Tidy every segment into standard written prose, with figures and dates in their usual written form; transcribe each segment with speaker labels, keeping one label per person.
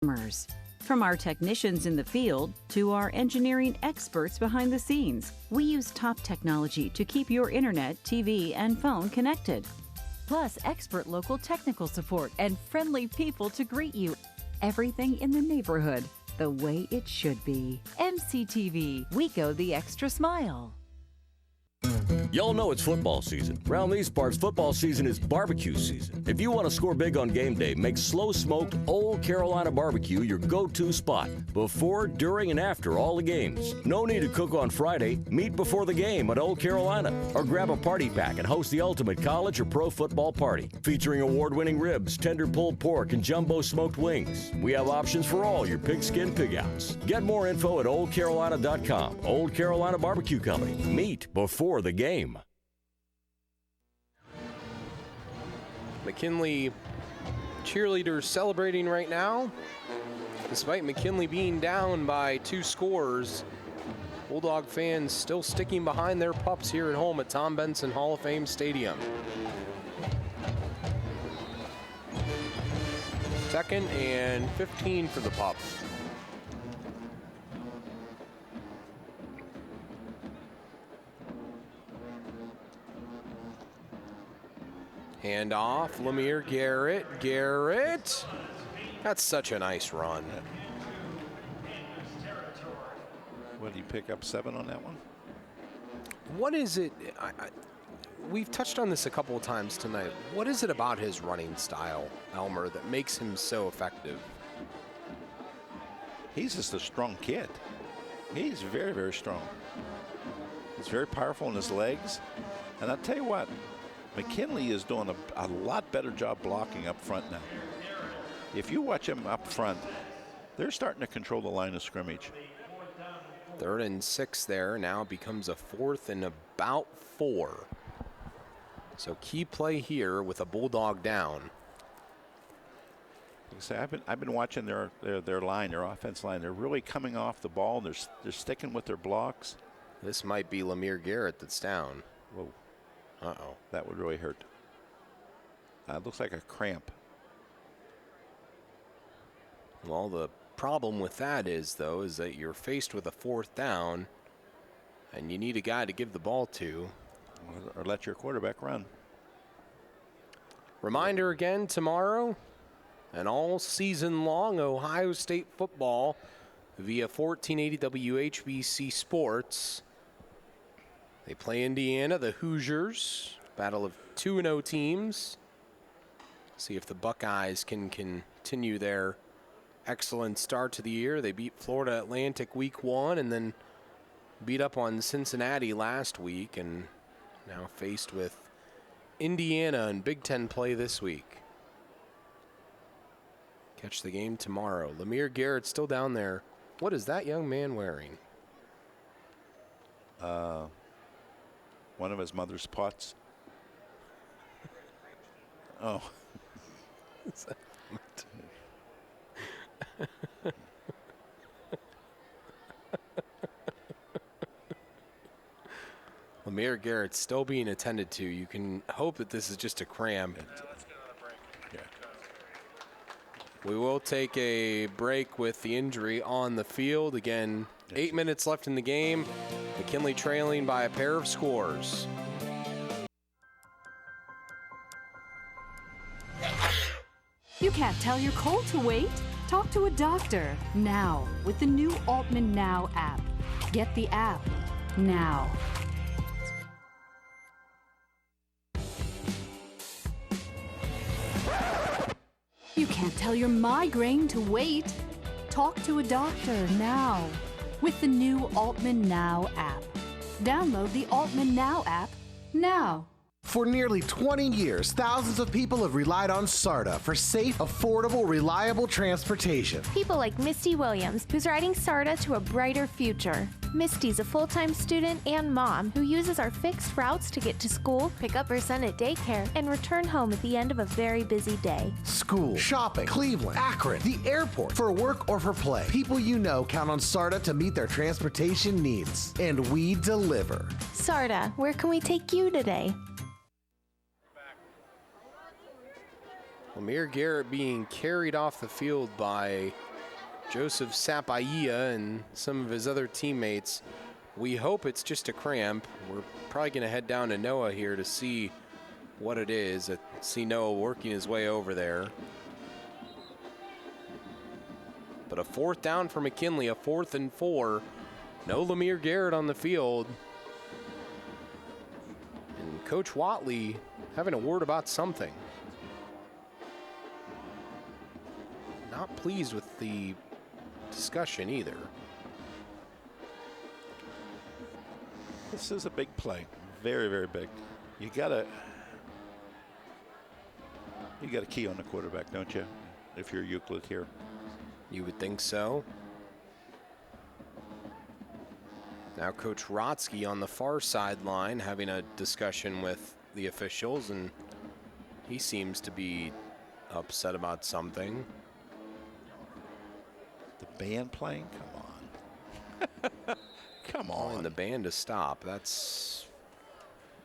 Speaker 1: customers. From our technicians in the field to our engineering experts behind the scenes, we use top technology to keep your internet, TV, and phone connected. Plus, expert local technical support and friendly people to greet you. Everything in the neighborhood the way it should be. MCTV, we go the extra mile.
Speaker 2: Y'all know it's football season. Around these parts, football season is barbecue season. If you want to score big on game day, make slow-smoked Old Carolina barbecue your go-to spot before, during, and after all the games. No need to cook on Friday. Meet before the game at Old Carolina. Or grab a party pack and host the ultimate college or pro football party. Featuring award-winning ribs, tender pulled pork, and jumbo smoked wings. We have options for all your pigskin pig-outs. Get more info at oldcarolina.com. Old Carolina Barbecue Company. Meet before the game.
Speaker 3: McKinley cheerleaders celebrating right now. Despite McKinley being down by 2 scores, Bulldog fans still sticking behind their pups here at home at Tom Benson Hall of Fame Stadium. Second and 15 for the Pups. Hand off, Lemire Garrett. Garrett. That's such a nice run.
Speaker 4: What, did he pick up 7 on that one?
Speaker 3: What is it? We've touched on this a couple of times tonight. What is it about his running style, Elmer, that makes him so effective?
Speaker 4: He's just a strong kid. He's very, very strong. He's very powerful in his legs. And I'll tell you what, McKinley is doing a lot better job blocking up front now. If you watch him up front, they're starting to control the line of scrimmage.
Speaker 3: 3rd and 6 there. Now becomes a 4th and about 4. So key play here with a Bulldog down.
Speaker 4: Like I say, I've been watching their line, their offense line. They're really coming off the ball. They're sticking with their blocks.
Speaker 3: This might be Lemire Garrett that's down.
Speaker 4: Whoa.
Speaker 3: Uh-oh.
Speaker 4: That would really hurt. It looks like a cramp.
Speaker 3: Well, the problem with that is that you're faced with a 4th down, and you need a guy to give the ball to.
Speaker 4: Or let your quarterback run.
Speaker 3: Reminder again, tomorrow and all season long, Ohio State football via 1480 WHBC Sports. They play Indiana, the Hoosiers, battle of 2-0 teams. See if the Buckeyes can continue their excellent start to the year. They beat Florida Atlantic week 1 and then beat up on Cincinnati last week, and now faced with Indiana in Big Ten play this week. Catch the game tomorrow. Lemire Garrett still down there. What is that young man wearing?
Speaker 4: One of his mother's pots. Oh.
Speaker 3: Lemire Garrett's still being attended to. You can hope that this is just a cramp.
Speaker 4: Yeah.
Speaker 3: We will take a break with the injury on the field. Again, 8 minutes left in the game. McKinley trailing by a pair of scores.
Speaker 1: You can't tell your cold to wait? Talk to a doctor now with the new Altman Now app. Get the app now. You can't tell your migraine to wait. Talk to a doctor now with the new Altman Now app. Download the Altman Now app now.
Speaker 5: For nearly 20 years, thousands of people have relied on SARTA for safe, affordable, reliable transportation.
Speaker 6: People like Misty Williams, who's riding SARTA to a brighter future. Misty's a full-time student and mom who uses our fixed routes to get to school, pick up her son at daycare, and return home at the end of a very busy day.
Speaker 5: School, shopping, Cleveland, Akron, the airport, for work or for play. People you know count on SARTA to meet their transportation needs. And we deliver.
Speaker 6: SARTA, where can we take you today?
Speaker 3: Lemire Garrett being carried off the field by Joseph Sapaia and some of his other teammates. We hope it's just a cramp. We're probably going to head down to Noah here to see what it is. I see Noah working his way over there. But a 4th down for McKinley, a 4th and 4. No Lemire Garrett on the field. And Coach Watley having a word about something. Not pleased with the discussion either.
Speaker 4: This is a big play, very, very big. You gotta key on the quarterback, don't you? If you're Euclid here.
Speaker 3: You would think so. Now Coach Rotsky on the far sideline having a discussion with the officials, and he seems to be upset about something.
Speaker 4: The band playing? Come on. Come on.
Speaker 3: And the band to stop. That's...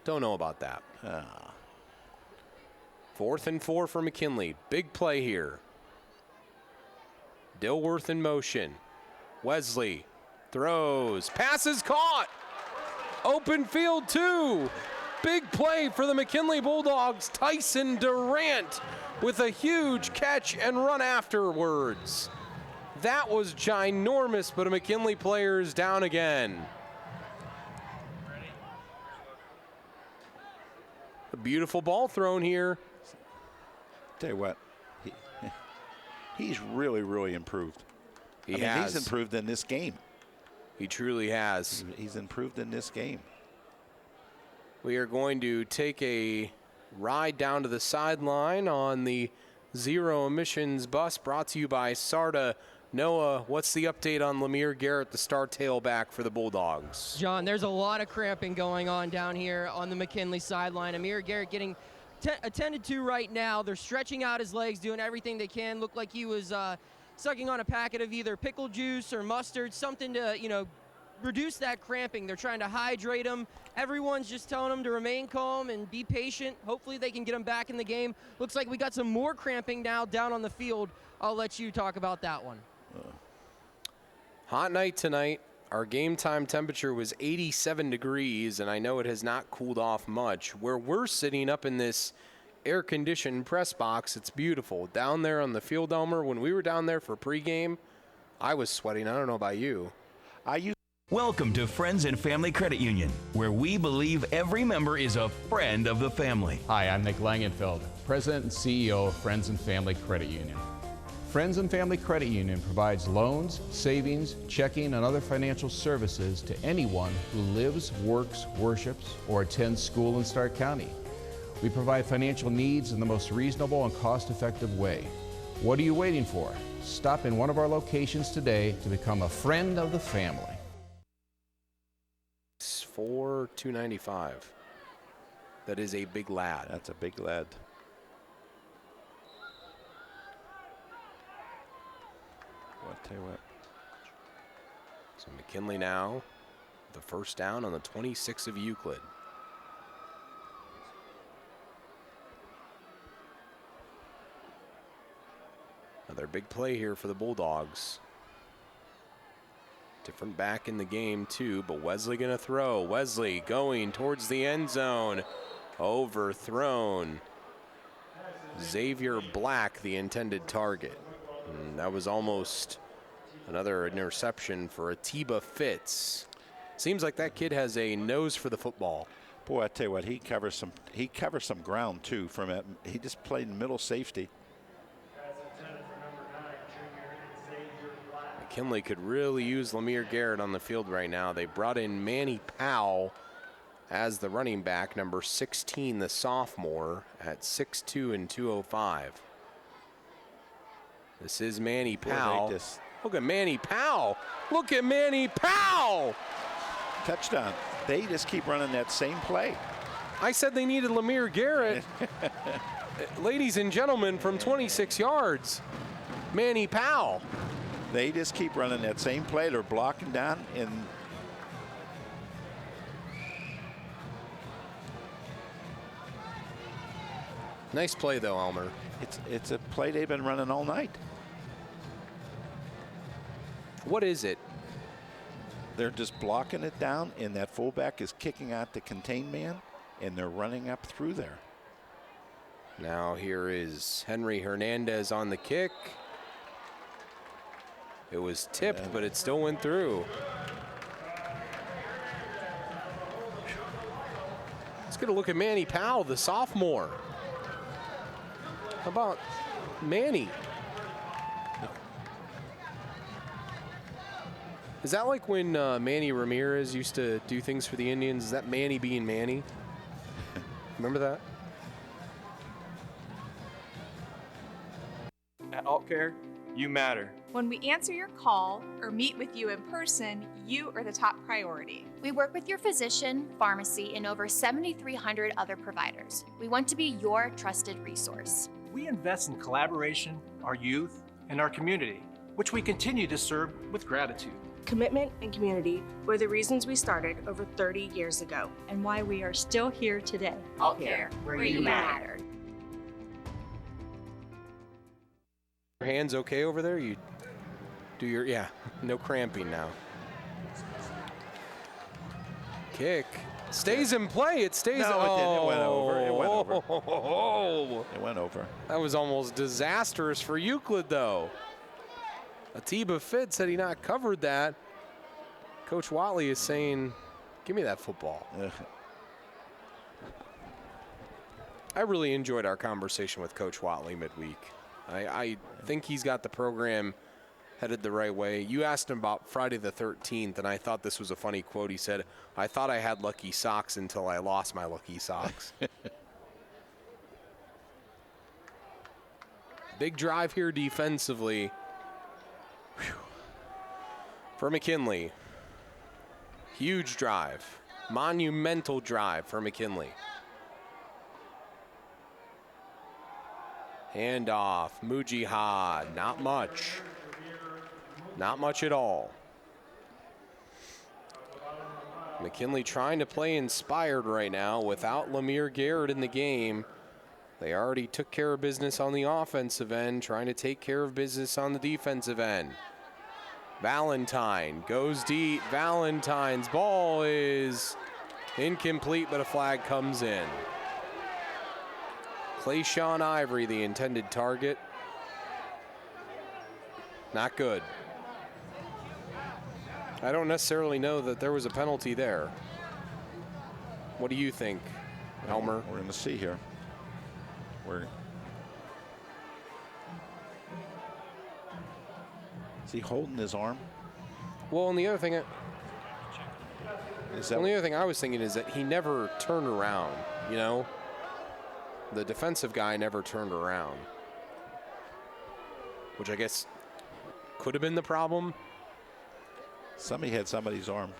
Speaker 3: Don't know about that. 4th and 4 for McKinley. Big play here. Dilworth in motion. Wesley throws. Pass is caught. Open field 2. Big play for the McKinley Bulldogs. Tyson Durant with a huge catch and run afterwards. That was ginormous, but a McKinley player is down again. A beautiful ball thrown here.
Speaker 4: Tell you what, he's really, really improved.
Speaker 3: He has.
Speaker 4: He's improved in this game.
Speaker 3: He truly has.
Speaker 4: He's improved in this game.
Speaker 3: We are going to take a ride down to the sideline on the Zero Emissions bus brought to you by SARTA. Noah, what's the update on Lemire Garrett, the star tailback for the Bulldogs?
Speaker 7: John, there's a lot of cramping going on down here on the McKinley sideline. Lemire Garrett getting attended to right now. They're stretching out his legs, doing everything they can. Looked like he was sucking on a packet of either pickle juice or mustard, something to, reduce that cramping. They're trying to hydrate him. Everyone's just telling him to remain calm and be patient. Hopefully they can get him back in the game. Looks like we got some more cramping now down on the field. I'll let you talk about that one.
Speaker 3: Hot night tonight. Our game time temperature was 87 degrees, and I know it has not cooled off much. Where we're sitting up in this air-conditioned press box, it's beautiful. Down there on the field, Elmer, when we were down there for pregame, I was sweating. I don't know about you.
Speaker 8: Welcome to Friends and Family Credit Union, where we believe every member is a friend of the family.
Speaker 9: Hi, I'm Nick Langenfeld, President and CEO of Friends and Family Credit Union. Friends and Family Credit Union provides loans, savings, checking, and other financial services to anyone who lives, works, worships, or attends school in Stark County. We provide financial needs in the most reasonable and cost-effective way. What are you waiting for? Stop in one of our locations today to become a friend of the family.
Speaker 3: 4,295. That is a big lad.
Speaker 4: That's a big lad. Well, I'll tell you what.
Speaker 3: So McKinley now, the first down on the 26 of Euclid. Another big play here for the Bulldogs. Different back in the game too, but Wesley gonna throw. Wesley going towards the end zone. Overthrown. Xavier Black, the intended target. And that was almost another interception for Atiba Fitz. Seems like that kid has a nose for the football.
Speaker 4: Boy, I tell you what, he covers some ground too. From it, he just played middle safety.
Speaker 3: McKinley could really use Lemire Garrett on the field right now. They brought in Manny Powell as the running back, number 16, the sophomore, at 6'2" and 205. This is Manny Powell. Look at Manny Powell. Look at Manny Powell.
Speaker 4: Touchdown. They just keep running that same play.
Speaker 3: I said they needed Lemire Garrett. Ladies and gentlemen, from 26 yards, Manny Powell.
Speaker 4: They just keep running that same play. They're blocking down and
Speaker 3: nice play though, Elmer.
Speaker 4: It's a play they've been running all night.
Speaker 3: What is it?
Speaker 4: They're just blocking it down, and that fullback is kicking out the contained man, and they're running up through there.
Speaker 3: Now here is Henry Hernandez on the kick. It was tipped, but it still went through. Let's get a look at Manny Powell, the sophomore. How about Manny? Is that like when Manny Ramirez used to do things for the Indians? Is that Manny being Manny? Remember that?
Speaker 10: At AltCare, you matter.
Speaker 11: When we answer your call or meet with you in person, you are the top priority.
Speaker 12: We work with your physician, pharmacy, and over 7,300 other providers. We want to be your trusted resource.
Speaker 10: We invest in collaboration, our youth, and our community, which we continue to serve with gratitude.
Speaker 13: Commitment and community were the reasons we started over 30 years ago.
Speaker 11: And why we are still here today.
Speaker 12: AltCare, where you matter.
Speaker 3: Your hands okay over there? You do your, yeah, no cramping now. Kick. Stays in play. It stays.
Speaker 4: No, it didn't. It went over. It went over.
Speaker 3: Oh.
Speaker 4: It went over.
Speaker 3: That was almost disastrous for Euclid, though. Atiba Fitz had he not covered that. Coach Watley is saying, give me that football. I really enjoyed our conversation with Coach Watley midweek. I think he's got the program headed the right way. You asked him about Friday the 13th, and I thought this was a funny quote. He said, I thought I had lucky socks until I lost my lucky socks. Big drive here defensively. Whew. For McKinley. Huge drive. Monumental drive for McKinley. Handoff, Mujihad, not much. Not much at all. McKinley trying to play inspired right now without Lemire Garrett in the game. They already took care of business on the offensive end, trying to take care of business on the defensive end. Valentine goes deep. Valentine's ball is incomplete, but a flag comes in. Clayshawn Ivory, the intended target. Not good. I don't necessarily know that there was a penalty there. What do you think, Elmer?
Speaker 4: We're going to see here. Is he holding his arm?
Speaker 3: Well, and the other thing, the other thing I was thinking is that he never turned around, you know? The defensive guy never turned around, which I guess could have been the problem.
Speaker 4: Somebody had somebody's arm.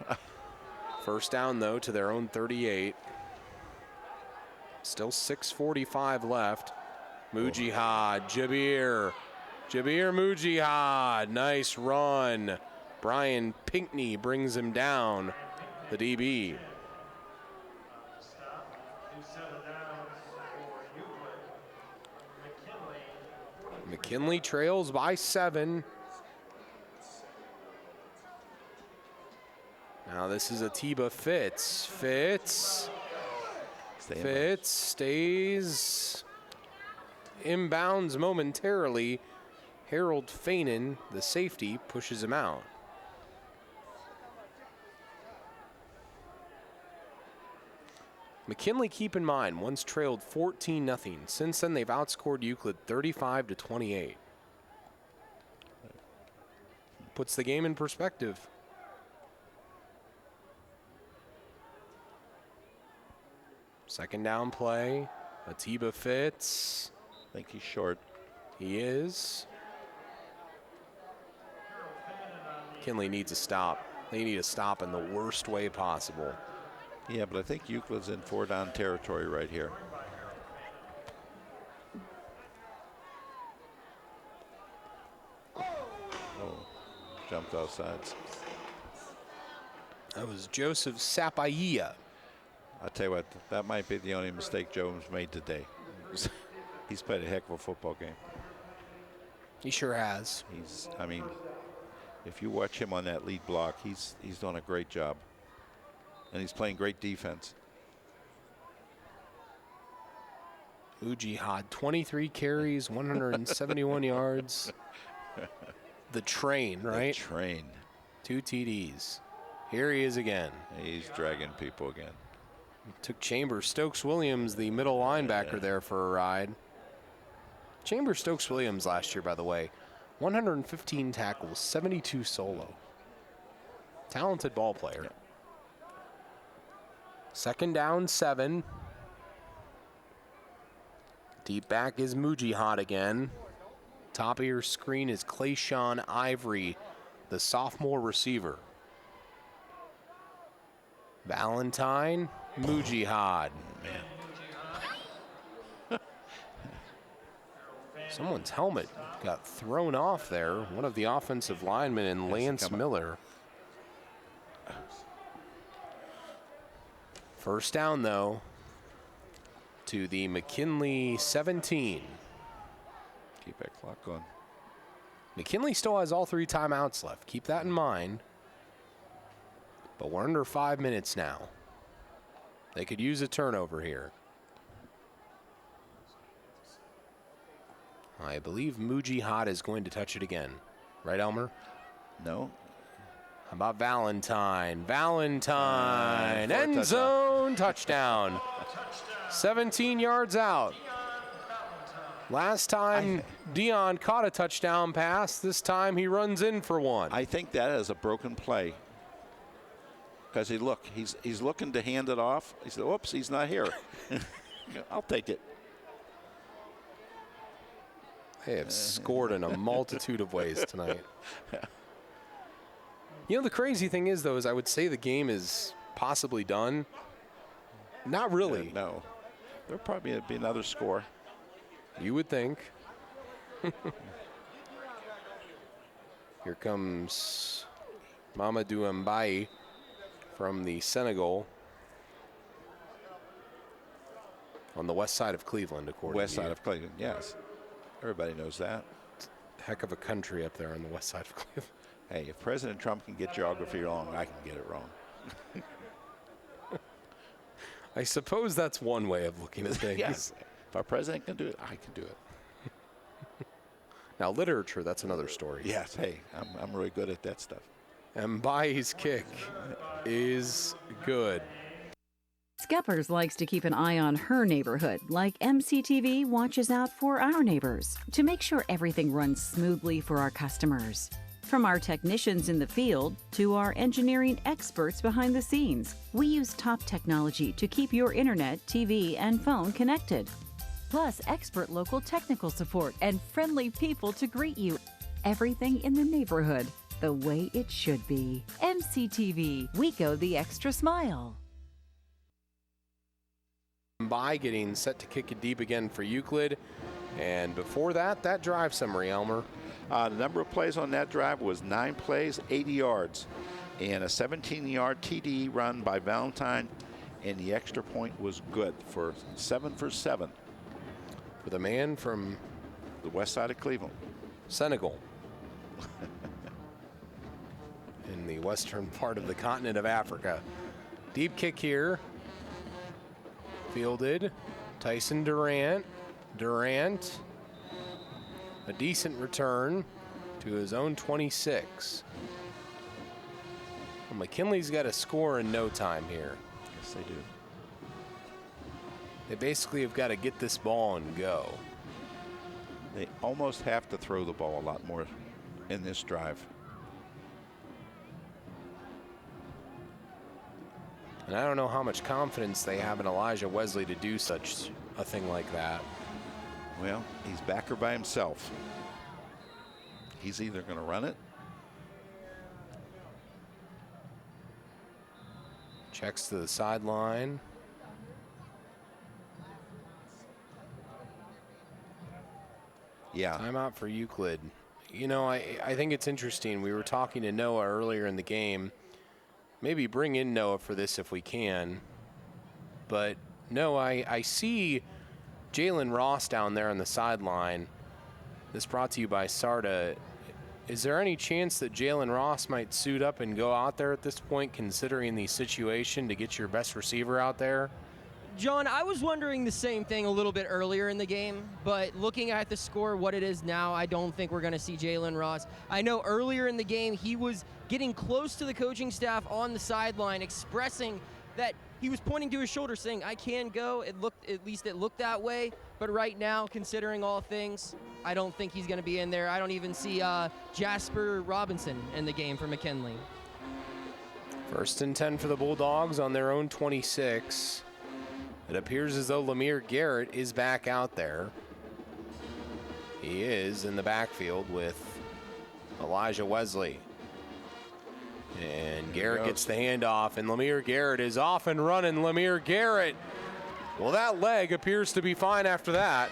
Speaker 3: First down, though, to their own 38. Still 6:45 left. Mujihad, Jabir Mujihad, nice run. Brian Pinkney brings him down, the DB. McKinley trails by 7. Now this is Atiba Fitz. Fitz stays inbounds momentarily. Harold Fainin, the safety, pushes him out. McKinley, keep in mind, once trailed 14-0. Since then, they've outscored Euclid 35-28. Puts the game in perspective. Second down play. Atiba Fitz.
Speaker 4: I think he's short.
Speaker 3: He is. McKinley needs a stop. They need a stop in the worst way possible.
Speaker 4: Yeah, but I think Euclid's in 4-down territory right here. Oh, jumped off sides.
Speaker 3: That was Joseph Sapaia.
Speaker 4: I'll tell you what, that might be the only mistake Jones made today. He's played a heck of a football game.
Speaker 3: He sure has.
Speaker 4: If you watch him on that lead block, he's done a great job. And he's playing great defense.
Speaker 3: Mujihad, 23 carries, 171 yards. The train, right?
Speaker 4: The train.
Speaker 3: 2 TDs. Here he is again.
Speaker 4: He's dragging people again.
Speaker 3: Took Chambers. Stokes-Williams, the middle linebacker, there for a ride. Chambers Stokes-Williams last year, by the way, 115 tackles, 72 solo. Talented ball player.
Speaker 4: Yeah.
Speaker 3: 2nd down, 7. Deep back is Mujihad again. Top of your screen is Clayshawn Ivory, the sophomore receiver. Valentine, Mujihad.
Speaker 4: Man.
Speaker 3: Someone's helmet got thrown off there. One of the offensive linemen in Lance Miller. First down, though, to the McKinley 17.
Speaker 4: Keep that clock going.
Speaker 3: McKinley still has all 3 timeouts left. Keep that in mind. But we're under 5 minutes now. They could use a turnover here. I believe Mujihad is going to touch it again. Right, Elmer?
Speaker 4: No.
Speaker 3: How about Valentine? Valentine, end zone, touchdown. 17 yards out. Last time Dion caught a touchdown pass. This time he runs in for one.
Speaker 4: I think that is a broken play. Because he's looking to hand it off. He said, "Oops, he's not here." I'll take it.
Speaker 3: They have scored in a multitude of ways tonight. You know, the crazy thing is, though, is I would say the game is possibly done. Not really.
Speaker 4: No. There'll probably be another score.
Speaker 3: You would think. Here comes Mamadou Mbaye from the Senegal on the west side of Cleveland, according
Speaker 4: West
Speaker 3: to
Speaker 4: side
Speaker 3: you.
Speaker 4: of Cleveland, yes. Everybody knows that.
Speaker 3: Heck of a country up there on the west side of Cleveland.
Speaker 4: Hey, if President Trump can get geography wrong, I can get it wrong.
Speaker 3: I suppose that's one way of looking at things.
Speaker 4: Yes. If our president can do it, I can do it.
Speaker 3: Now, literature, that's another story.
Speaker 4: Yes, hey, I'm really good at that stuff.
Speaker 3: Mbaye's kick is good.
Speaker 1: Skeppers likes to keep an eye on her neighborhood, like MCTV watches out for our neighbors to make sure everything runs smoothly for our customers. From our technicians in the field to our engineering experts behind the scenes, we use top technology to keep your internet, TV, and phone connected. Plus, expert local technical support and friendly people to greet you. Everything in the neighborhood, the way it should be. MCTV, we go the extra mile.
Speaker 3: Mbaye getting set to kick it deep again for Euclid. And before that, that drive summary, Elmer.
Speaker 4: The number of plays on that drive was 9 plays, 80 yards, and a 17-yard TD run by Valentine, and the extra point was good for 7 for 7.
Speaker 3: For the man from
Speaker 4: the west side of Cleveland.
Speaker 3: Senegal. In the western part of the continent of Africa. Deep kick here. Fielded. Tyson Durant. Durant. A decent return to his own 26. Well, McKinley's got to score in no time here.
Speaker 4: Yes, they do.
Speaker 3: They basically have got to get this ball and go.
Speaker 4: They almost have to throw the ball a lot more in this drive.
Speaker 3: And I don't know how much confidence they have in Elijah Wesley to do such a thing like that.
Speaker 4: Well, he's backer by himself. He's either going to run it.
Speaker 3: Checks to the sideline.
Speaker 4: Yeah.
Speaker 3: Timeout for Euclid. You know, I think it's interesting. We were talking to Noah earlier in the game. Maybe bring in Noah for this if we can. But, no, I see Jalen Ross down there on the sideline. This brought to you by Sarda. Is there any chance that Jalen Ross might suit up and go out there at this point, considering the situation, to get your best receiver out there?
Speaker 7: John, I was wondering the same thing a little bit earlier in the game, but looking at the score, what it is now, I don't think we're going to see Jalen Ross. I know earlier in the game he was getting close to the coaching staff on the sideline, expressing that he was pointing to his shoulder saying, I can go. At least it looked that way. But right now, considering all things, I don't think he's going to be in there. I don't even see Jasper Robinson in the game for McKinley.
Speaker 3: 1st and 10 for the Bulldogs on their own 26. It appears as though Lemire Garrett is back out there. He is in the backfield with Elijah Wesley. And Garrett gets the handoff, and Lemire Garrett is off and running. Lemire Garrett. Well, that leg appears to be fine after that.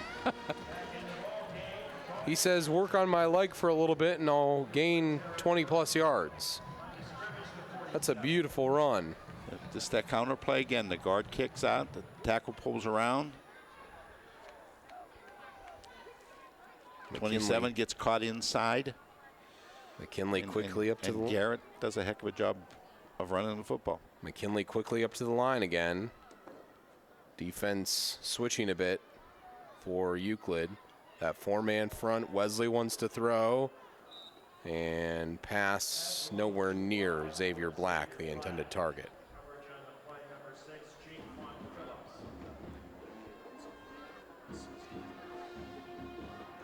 Speaker 3: He says, work on my leg for a little bit, and I'll gain 20-plus yards. That's a beautiful run.
Speaker 4: Just that counter play again. The guard kicks out, the tackle pulls around. 27 gets caught inside.
Speaker 3: McKinley quickly up to the line.
Speaker 4: Garrett does a heck of a job of running the football.
Speaker 3: McKinley quickly up to the line again. Defense switching a bit for Euclid. That 4-man front. Wesley wants to throw. And pass nowhere near Xavier Black, the intended target.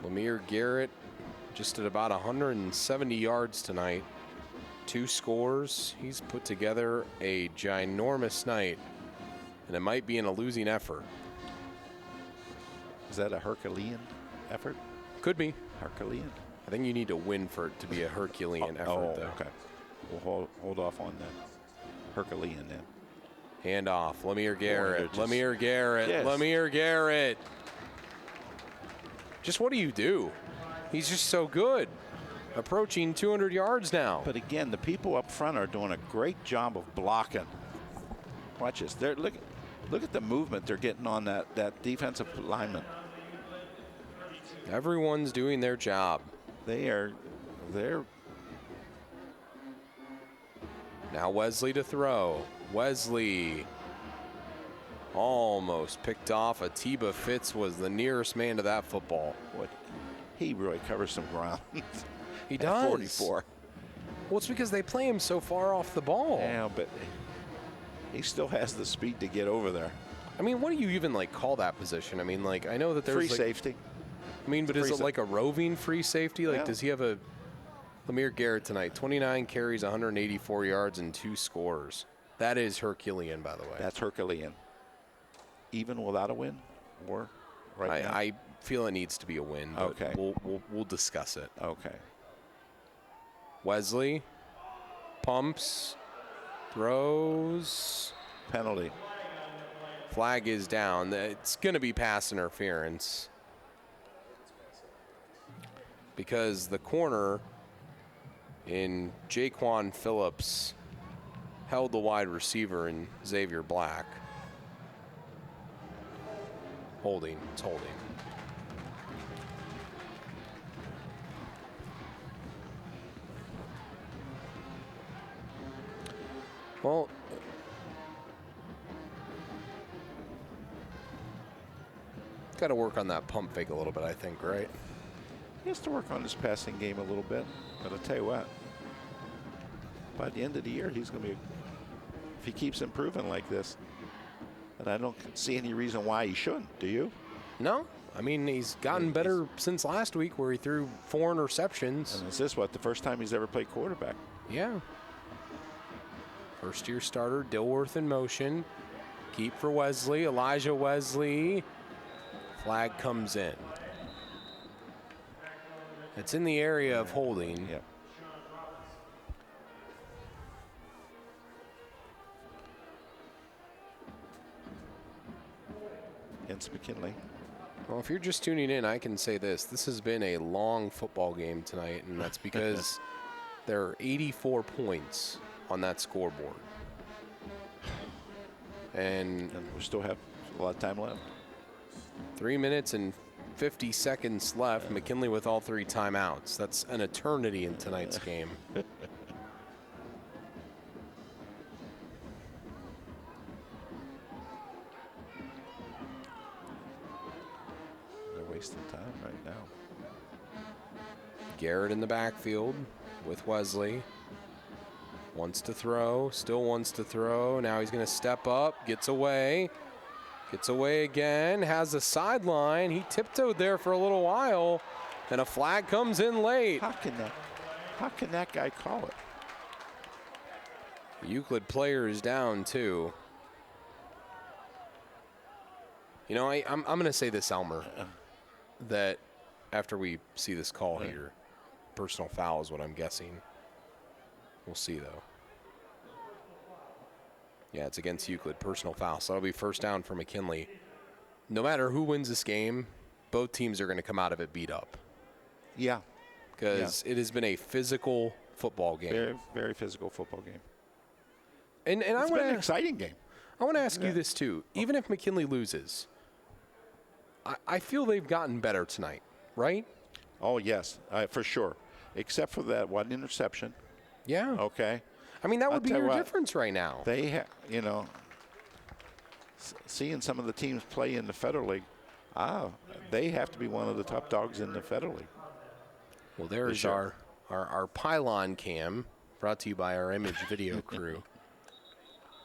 Speaker 3: Lemire Garrett just at about 170 yards tonight. 2 scores. He's put together a ginormous night, and it might be in a losing effort.
Speaker 4: Is that a Herculean effort?
Speaker 3: Could be.
Speaker 4: Herculean.
Speaker 3: I think you need to win for it to be a Herculean effort, though.
Speaker 4: Okay. We'll hold off on that. Herculean then.
Speaker 3: Hand off. Lemire Garrett. Lemire Garrett.
Speaker 4: Yes.
Speaker 3: Lemire Garrett. Just what do you do? He's just so good. Approaching 200 yards now.
Speaker 4: But again, the people up front are doing a great job of blocking. Watch this. Look at the movement they're getting on that defensive lineman.
Speaker 3: Everyone's doing their job.
Speaker 4: They're
Speaker 3: now Wesley to throw. Wesley almost picked off. Atiba Fitz was the nearest man to that football.
Speaker 4: He really covers some ground.
Speaker 3: He does.
Speaker 4: 44.
Speaker 3: Well, it's because they play him so far off the ball.
Speaker 4: Yeah, but he still has the speed to get over there.
Speaker 3: I mean, what do you even call that position? I mean, I know that there's
Speaker 4: free safety.
Speaker 3: I mean, but is it like a roving free safety?
Speaker 4: Yeah.
Speaker 3: Does he have a Lemire Garrett tonight? 29 carries, 184 yards, and 2 scores. That is Herculean, by the way.
Speaker 4: That's Herculean. Even without a win, or right now?
Speaker 3: I feel it needs to be a win. But
Speaker 4: okay.
Speaker 3: We'll discuss it.
Speaker 4: Okay.
Speaker 3: Wesley pumps, throws.
Speaker 4: Penalty.
Speaker 3: Flag is down. It's going to be pass interference because the corner in Jaquan Phillips held the wide receiver in Xavier Black. Holding. It's holding. Well, got to work on that pump fake a little bit, I think, right?
Speaker 4: He has to work on his passing game a little bit. But I'll tell you what, by the end of the year, he's going to be, if he keeps improving like this, and I don't see any reason why he shouldn't. Do you?
Speaker 3: No. I mean, he's gotten better since last week where he threw 4 interceptions.
Speaker 4: And is this the first time he's ever played quarterback?
Speaker 3: Yeah. First-year starter, Dilworth in motion. Keep for Wesley. Elijah Wesley. Flag comes in. It's in the area of holding.
Speaker 4: Yep. Against McKinley.
Speaker 3: Well, if you're just tuning in, I can say this. This has been a long football game tonight, and that's because there are 84 points on that scoreboard. And
Speaker 4: we still have a lot of time left.
Speaker 3: 3 minutes and 50 seconds left. McKinley with all 3 timeouts. That's an eternity in tonight's game.
Speaker 4: They're wasting time right now.
Speaker 3: Garrett in the backfield with Wesley. Wants to throw, still wants to throw. Now he's going to step up, gets away again, has a sideline. He tiptoed there for a little while, and a flag comes in late.
Speaker 4: How can that guy call it?
Speaker 3: Euclid player is down too. You know, I'm going to say this, Elmer, that after we see this call here, personal foul is what I'm guessing. We'll see, though. Yeah, it's against Euclid, personal foul. So that'll be first down for McKinley. No matter who wins this game, both teams are going to come out of it beat up.
Speaker 4: Yeah.
Speaker 3: Because it has been a physical football game.
Speaker 4: Very, very physical football game.
Speaker 3: And
Speaker 4: it's been an exciting game.
Speaker 3: I want to ask you this, too. Even if McKinley loses, I feel they've gotten better tonight, right?
Speaker 4: Oh, yes, for sure. Except for that one interception.
Speaker 3: Yeah.
Speaker 4: Okay.
Speaker 3: I mean, that would be your difference right now.
Speaker 4: They, seeing some of the teams play in the Federal League, they have to be one of the top dogs in the Federal League.
Speaker 3: Well, there's our pylon cam, brought to you by our Image Video crew.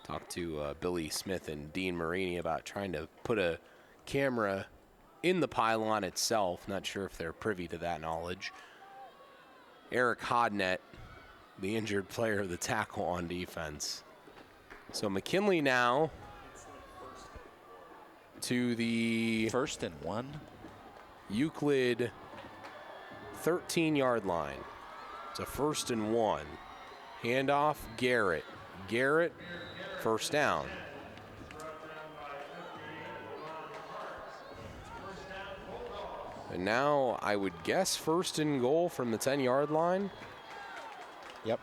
Speaker 3: Talked to Billy Smith and Dean Marini about trying to put a camera in the pylon itself. Not sure if they're privy to that knowledge. Eric Hodnett, the injured player, the tackle on defense. So McKinley now to the
Speaker 4: 1st and 1
Speaker 3: Euclid 13-yard line. It's a 1st and 1. Handoff, Garrett. Garrett, first down. And now I would guess 1st and goal from the 10-yard line.
Speaker 4: Yep.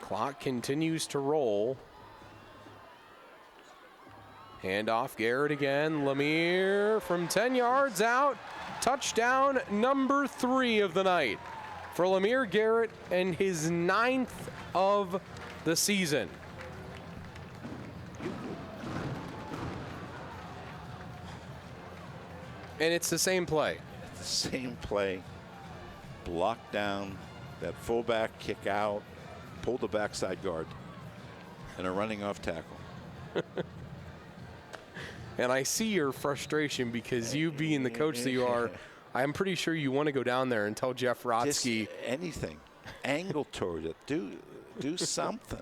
Speaker 3: Clock continues to roll. Handoff, Garrett again. Lemire from 10 yards out. Touchdown number 3 of the night for Lemire Garrett and his 9th of the season. And it's the same play.
Speaker 4: Same play. Blocked down. That fullback kick out. Pulled the backside guard. And a running off tackle.
Speaker 3: And I see your frustration because you being the coach that you are, I'm pretty sure you want to go down there and tell Jeff Rotsky.
Speaker 4: Just anything. Angle toward it. Do something.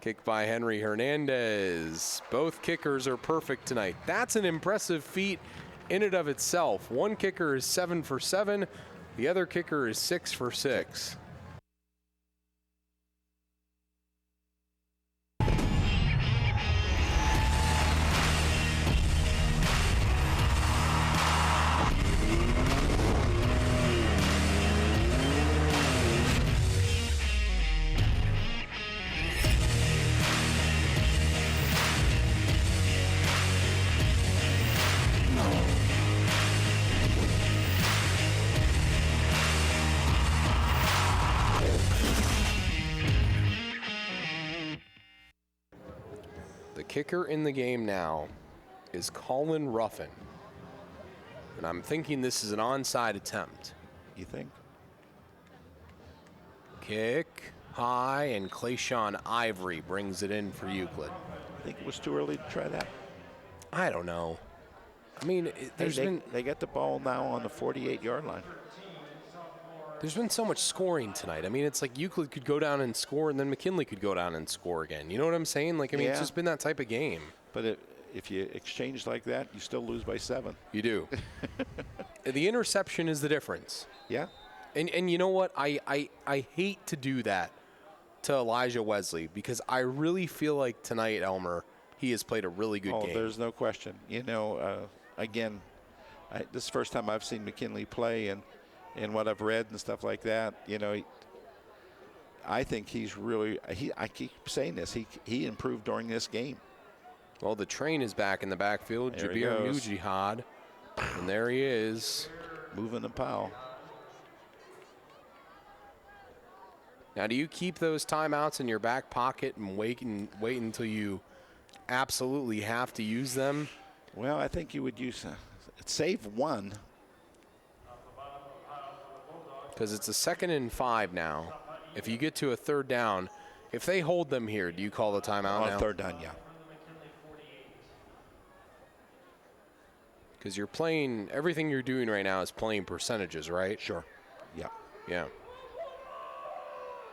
Speaker 3: Kick by Henry Hernandez. Both kickers are perfect tonight. That's an impressive feat in and of itself. One kicker is 7 for 7. The other kicker is 6 for 6. Kicker in the game now is Colin Ruffin. And I'm thinking this is an onside attempt.
Speaker 4: You think?
Speaker 3: Kick high, and Clayshawn Ivory brings it in for Euclid.
Speaker 4: I think it was too early to try that.
Speaker 3: I don't know. I mean,
Speaker 4: they get the ball now on the 48-yard line.
Speaker 3: There's been so much scoring tonight. I mean, it's like Euclid could go down and score, and then McKinley could go down and score again. You know what I'm saying? Like, I mean, It's just been that type of game.
Speaker 4: But if you exchange like that, you still lose by 7.
Speaker 3: You do. The interception is the difference.
Speaker 4: Yeah.
Speaker 3: And you know what? I hate to do that to Elijah Wesley because I really feel like tonight, Elmer, he has played a really good game.
Speaker 4: Oh, there's no question. You know, again, this is the first time I've seen McKinley play, and what I've read and stuff like that, you know, I think he's really, I keep saying this, he improved during this game.
Speaker 3: Well, the train is back in the backfield.
Speaker 4: There
Speaker 3: Jabir Nujihad And there he is.
Speaker 4: Moving the pile.
Speaker 3: Now, do you keep those timeouts in your back pocket and wait until you absolutely have to use them?
Speaker 4: Well, I think you would use save one.
Speaker 3: Because it's a 2nd and 5 now. If you get to a 3rd down, if they hold them here, do you call the timeout now?
Speaker 4: On 3rd down, yeah.
Speaker 3: Because you're playing, everything you're doing right now is playing percentages, right?
Speaker 4: Sure. Yeah.
Speaker 3: Yeah.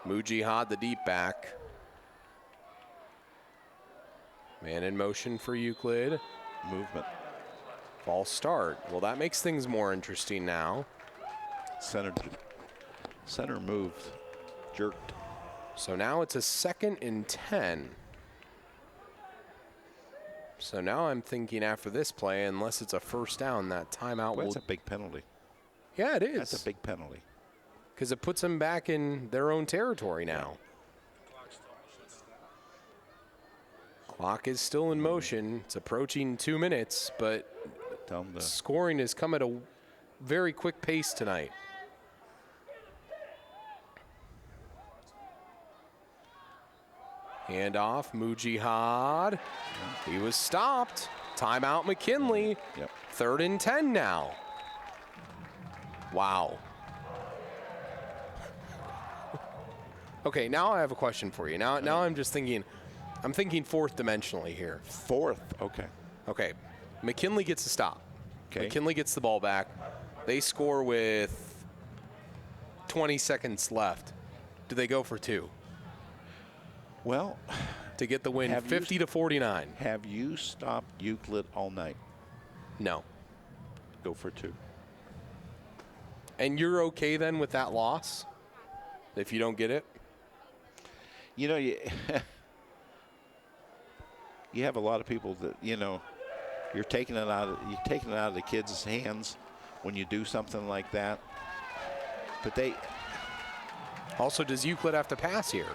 Speaker 3: Mujihad, the deep back. Man in motion for Euclid.
Speaker 4: Movement.
Speaker 3: False start. Well, that makes things more interesting now.
Speaker 4: Center moved. Jerked.
Speaker 3: So now it's a 2nd and 10. So now I'm thinking after this play, unless it's a 1st down, that timeout will.
Speaker 4: That's a big penalty.
Speaker 3: Yeah, it is.
Speaker 4: That's a big penalty.
Speaker 3: Because it puts them back in their own territory now. Clock is still in motion. It's approaching 2 minutes, but scoring has come at a very quick pace tonight. Handoff, Mujihad. He was stopped. Timeout, McKinley.
Speaker 4: Yep.
Speaker 3: 3rd and 10 now. Wow. Okay, now I have a question for you. Now I'm just thinking, I'm thinking 4th dimensionally here.
Speaker 4: 4th, okay.
Speaker 3: Okay, McKinley gets a stop.
Speaker 4: Okay.
Speaker 3: McKinley gets the ball back. They score with 20 seconds left. Do they go for 2?
Speaker 4: Well,
Speaker 3: to get the win, 50-49.
Speaker 4: Have you stopped Euclid all night?
Speaker 3: No.
Speaker 4: Go for 2.
Speaker 3: And you're okay then with that loss if you don't get it?
Speaker 4: You know, you have a lot of people that, you know, you're taking it out of the kids' hands when you do something like that. But they
Speaker 3: also, does Euclid have to pass here?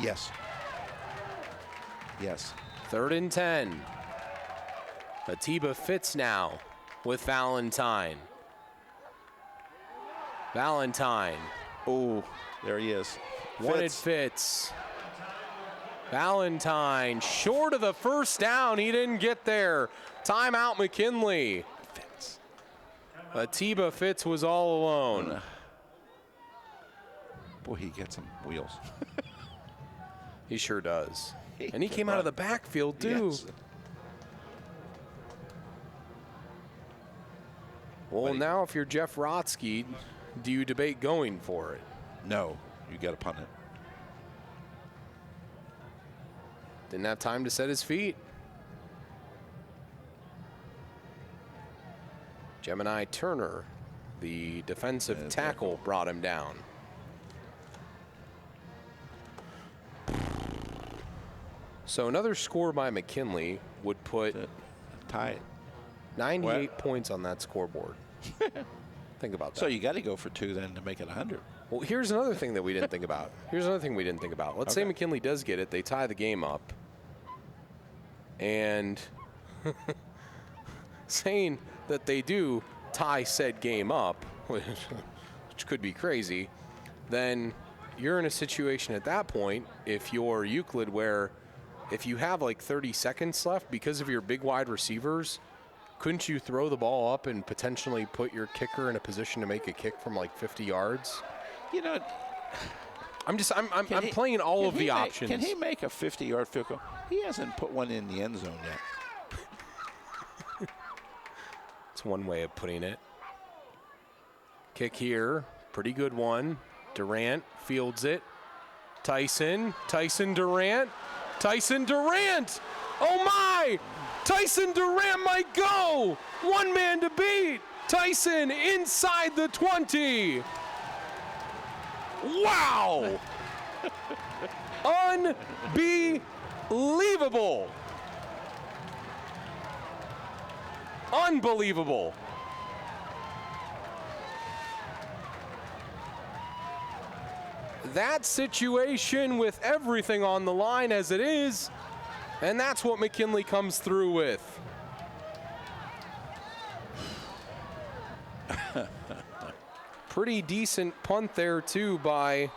Speaker 4: Yes. Yes.
Speaker 3: 3rd and 10. Atiba Fitz now with Valentine. Valentine.
Speaker 4: Oh, there he is.
Speaker 3: Wanted Fitz. Valentine short of the 1st down. He didn't get there. Timeout, McKinley.
Speaker 4: Fitz.
Speaker 3: Atiba Fitz was all alone.
Speaker 4: Boy, he gets some wheels.
Speaker 3: He sure does. And he came out of the backfield, too.
Speaker 4: Yes.
Speaker 3: Well, now if you're Jeff Rotsky, do you debate going for it?
Speaker 4: No, you got to punt it.
Speaker 3: Didn't have time to set his feet. Gemini Turner, the defensive tackle, brought him down. So another score by McKinley would put
Speaker 4: tie it.
Speaker 3: 98 points on that scoreboard. Think about that.
Speaker 4: So you got to go for 2 then to make it 100.
Speaker 3: Well, here's another thing that we didn't think about. Let's say McKinley does get it. They tie the game up. And saying that they do tie said game up, which could be crazy, then you're in a situation at that point, if you're Euclid, where if you have like 30 seconds left because of your big wide receivers, couldn't you throw the ball up and potentially put your kicker in a position to make a kick from like 50 yards?
Speaker 4: You know,
Speaker 3: I'm playing all of the options.
Speaker 4: Can he make a 50-yard field goal? He hasn't put one in the end zone yet.
Speaker 3: It's one way of putting it. Kick here, pretty good one. Durant fields it. Tyson Durant. Oh my! Tyson Durant might go! One man to beat! Tyson inside the 20! Wow! Unbelievable! Unbelievable! That situation with everything on the line as it is, and that's what McKinley comes through with. Pretty decent punt there, too, by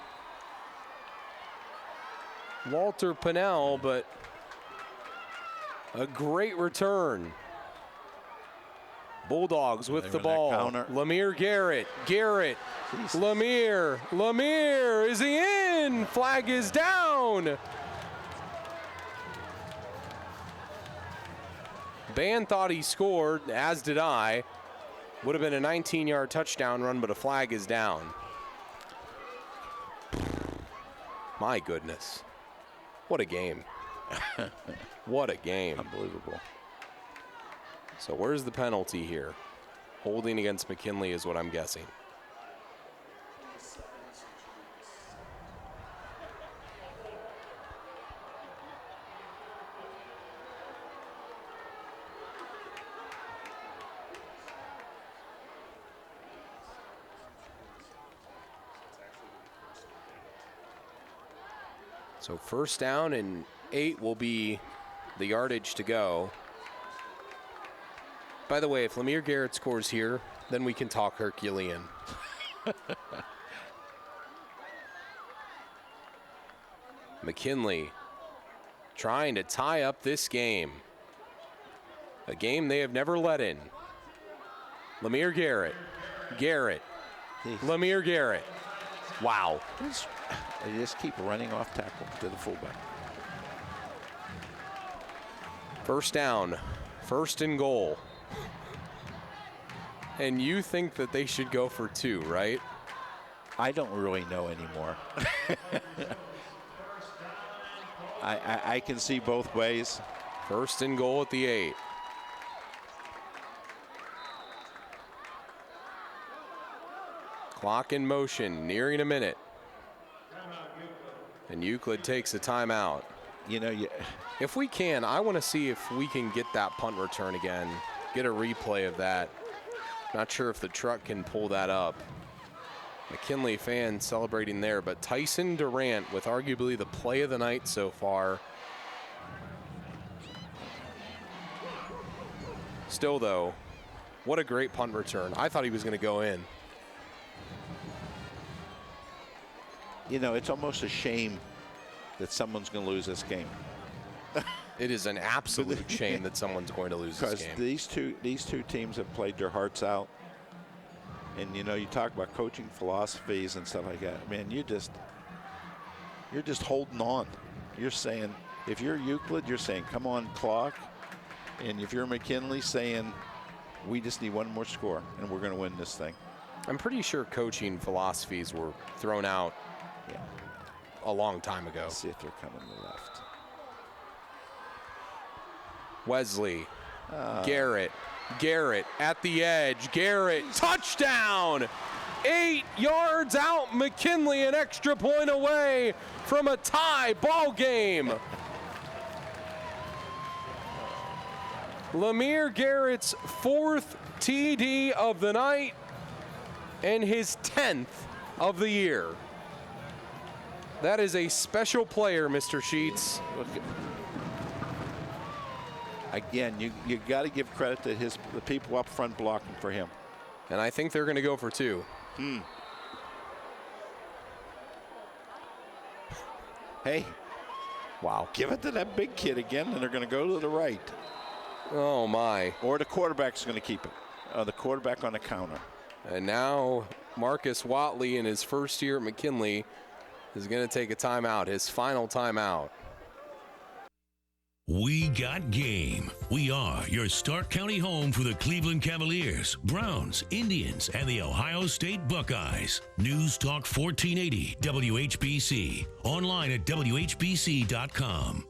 Speaker 3: Walter Pinnell, but a great return. Bulldogs with the ball. Lemire Garrett. Lemire, is he in? Flag is down. Band thought he scored, as did I. Would have been a 19-yard touchdown run, but a flag is down. My goodness. What a game. What a game.
Speaker 4: Unbelievable.
Speaker 3: So where's the penalty here? Holding against McKinley is what I'm guessing. So first down and 8 will be the yardage to go. By the way, if Lemire Garrett scores here, then we can talk Herculean. McKinley trying to tie up this game. A game they have never let in. Lemire Garrett. Lemire Garrett. Wow.
Speaker 4: They just keep running off tackle to the fullback.
Speaker 3: First down, first and goal. And you think that they should go for 2, right?
Speaker 4: I don't really know anymore. I can see both ways.
Speaker 3: First and goal at the 8. Clock in motion, nearing a minute. And Euclid takes a timeout.
Speaker 4: You know,
Speaker 3: if we can, I want to see if we can get that punt return again. Get a replay of that. Not sure if the truck can pull that up. McKinley fans celebrating there, but Tyson Durant with arguably the play of the night so far. Still, though, what a great punt return. I thought he was going to go in.
Speaker 4: You know, it's almost a shame that someone's going to lose this game.
Speaker 3: It is an absolute shame that someone's going to lose this game.
Speaker 4: Because these two teams have played their hearts out. And, you know, you talk about coaching philosophies and stuff like that. Man, you're just holding on. You're saying, if you're Euclid, you're saying, come on, clock. And if you're McKinley, saying, we just need one more score, and we're going to win this thing.
Speaker 3: I'm pretty sure coaching philosophies were thrown out a long time ago.
Speaker 4: Let's see if they're coming to the left.
Speaker 3: Wesley, Garrett at the edge. Garrett, touchdown! 8 yards out. McKinley an extra point away from a tie ball game. Lemire Garrett's 4th TD of the night and his 10th of the year. That is a special player, Mr. Sheets.
Speaker 4: Again, you got to give credit to the people up front blocking for him.
Speaker 3: And I think they're going to go for 2.
Speaker 4: Hey.
Speaker 3: Wow.
Speaker 4: Give it to that big kid again, and they're going to go to the right.
Speaker 3: Oh, my.
Speaker 4: Or the quarterback's going to keep it. The quarterback on the counter.
Speaker 3: And now Marcus Watley in his first year at McKinley is going to take a timeout, his final timeout.
Speaker 14: We got game. We are your Stark County home for the Cleveland Cavaliers, Browns, Indians, and the Ohio State Buckeyes. News Talk 1480 WHBC. Online at WHBC.com.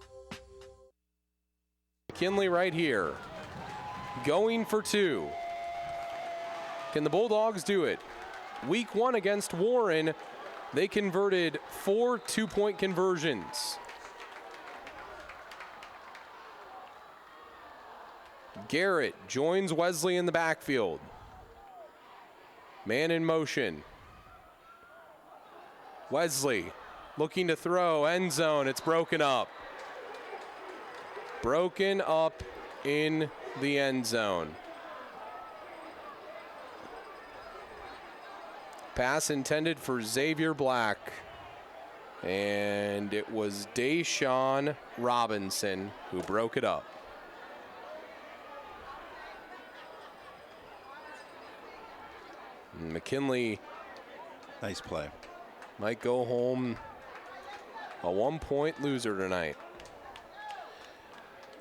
Speaker 3: McKinley right here, going for 2. Can the Bulldogs do it? Week 1 against Warren, they converted 4 2-point conversions. Garrett joins Wesley in the backfield. Man in motion. Wesley looking to throw, end zone, it's broken up. Broken up in the end zone. Pass intended for Xavier Black. And it was Deshaun Robinson who broke it up. And McKinley.
Speaker 4: Nice play.
Speaker 3: Might go home a 1-point loser tonight.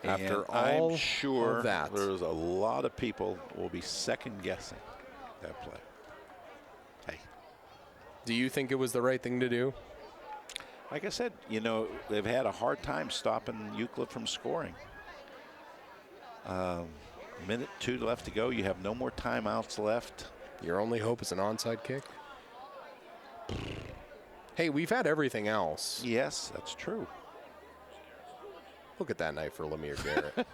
Speaker 3: After all
Speaker 4: I'm sure
Speaker 3: of that.
Speaker 4: There's a lot of people will be second guessing that play. Hey.
Speaker 3: Do you think it was the right thing to do?
Speaker 4: Like I said, you know, they've had a hard time stopping Euclid from scoring. Minute 2 left to go. You have no more timeouts left.
Speaker 3: Your only hope is an onside kick? Hey, we've had everything else.
Speaker 4: Yes, that's true.
Speaker 3: Look at that night for Lemire Garrett.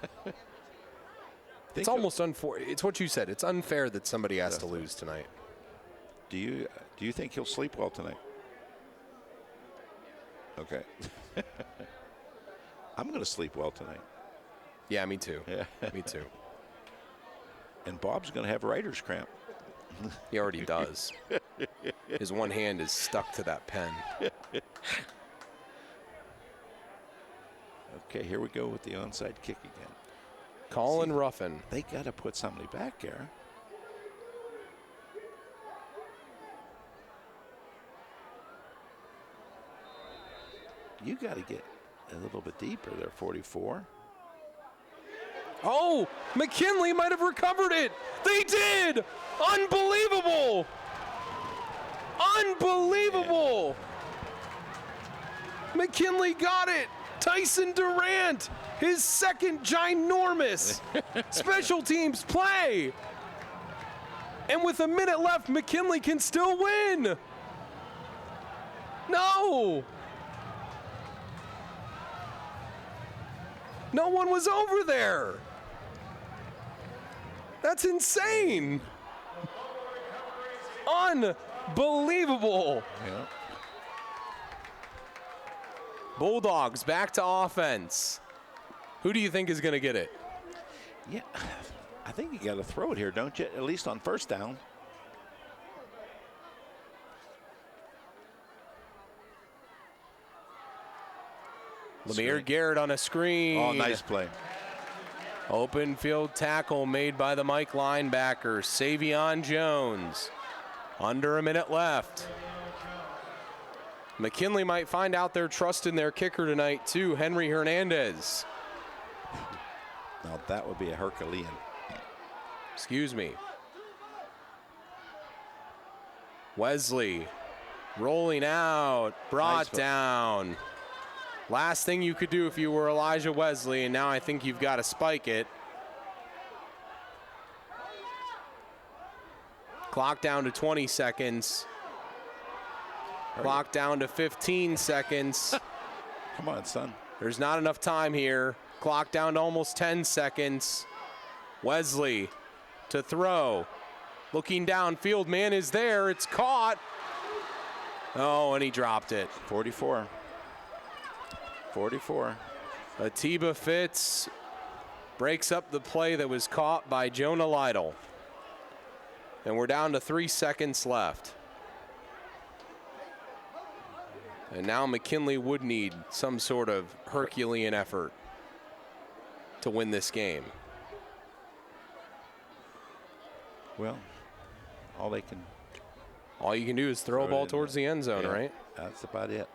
Speaker 3: It's almost unfair. It's what you said. It's unfair that somebody has to lose tonight.
Speaker 4: Do you think he'll sleep well tonight? Okay. I'm going to sleep well tonight.
Speaker 3: Yeah, me too.
Speaker 4: Yeah.
Speaker 3: Me too.
Speaker 4: And Bob's going to have writer's cramp.
Speaker 3: He already does. His one hand is stuck to that pen.
Speaker 4: Okay, here we go with the onside kick again.
Speaker 3: Colin Ruffin.
Speaker 4: They got to put somebody back there. You got to get a little bit deeper there, 44.
Speaker 3: Oh, McKinley might have recovered it. They did. Unbelievable. Unbelievable. McKinley got it. Tyson Durant, his second ginormous special teams play. And with a minute left, McKinley can still win. No. No one was over there. That's insane. Unbelievable.
Speaker 4: Yeah.
Speaker 3: Bulldogs back to offense. Who do you think is going to get it?
Speaker 4: Yeah, I think you got to throw it here, don't you? At least on first down.
Speaker 3: Lemire Garrett on a screen.
Speaker 4: Oh, nice play.
Speaker 3: Open field tackle made by the Mike linebacker, Savion Jones. Under a minute left. McKinley might find out their trust in their kicker tonight, too, Henry Hernandez.
Speaker 4: Now, that would be a Herculean.
Speaker 3: Excuse me. Wesley rolling out, brought down. Last thing you could do if you were Elijah Wesley, and now I think you've got to spike it. Clock down to 20 seconds. Clock down to 15 seconds.
Speaker 4: Come on, son.
Speaker 3: There's not enough time here. Clock down to almost 10 seconds. Wesley to throw. Looking downfield, man is there. It's caught. Oh, and he dropped it.
Speaker 4: 44.
Speaker 3: Atiba Fitz breaks up the play that was caught by Jonah Lytle. And we're down to 3 seconds left. And now McKinley would need some sort of Herculean effort to win this game.
Speaker 4: Well, all you can
Speaker 3: do is throw a ball towards the end zone,
Speaker 4: yeah,
Speaker 3: right?
Speaker 4: That's about it.